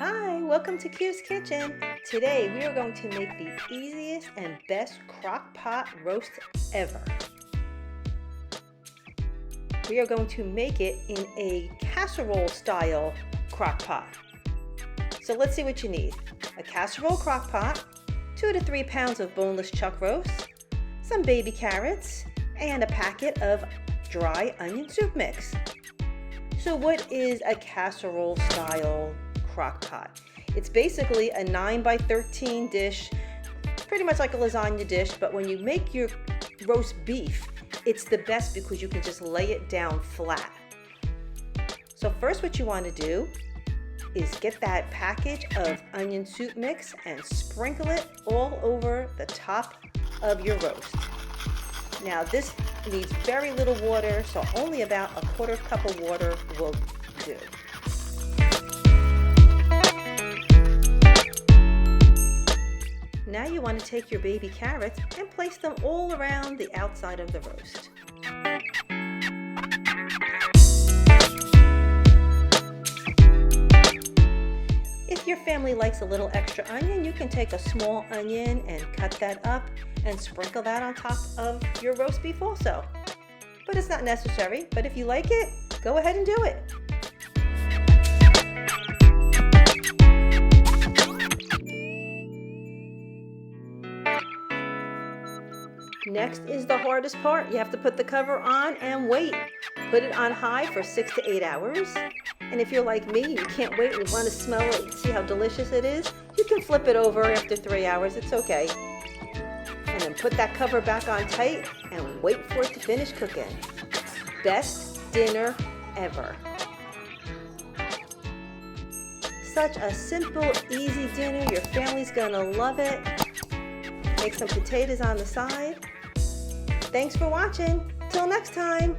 Hi, welcome to Q's Kitchen. Today we are going to make the easiest and best crock pot roast ever. We are going to make it in a casserole style crock pot. So let's see what you need. A casserole crock pot, 2 to 3 pounds of boneless chuck roast, some baby carrots, and a packet of dry onion soup mix. So what is a casserole style crock pot? It's basically a 9 by 13 dish, pretty much like a lasagna dish, but when you make your roast beef, it's the best because you can just lay it down flat. So first what you want to do is get that package of onion soup mix and sprinkle it all over the top of your roast. Now this needs very little water, so only about a 1/4 cup of water will do. Now you want to take your baby carrots and place them all around the outside of the roast. If your family likes a little extra onion, you can take a small onion and cut that up and sprinkle that on top of your roast beef also. But it's not necessary, but if you like it, go ahead and do it. Next is the hardest part. You have to put the cover on and wait. Put it on high for 6 to 8 hours. And if you're like me, you can't wait and you want to smell it and see how delicious it is, you can flip it over after 3 hours. It's okay. And then put that cover back on tight and wait for it to finish cooking. Best dinner ever. Such a simple, easy dinner. Your family's gonna love it. Make some potatoes on the side. Thanks for watching. Till next time.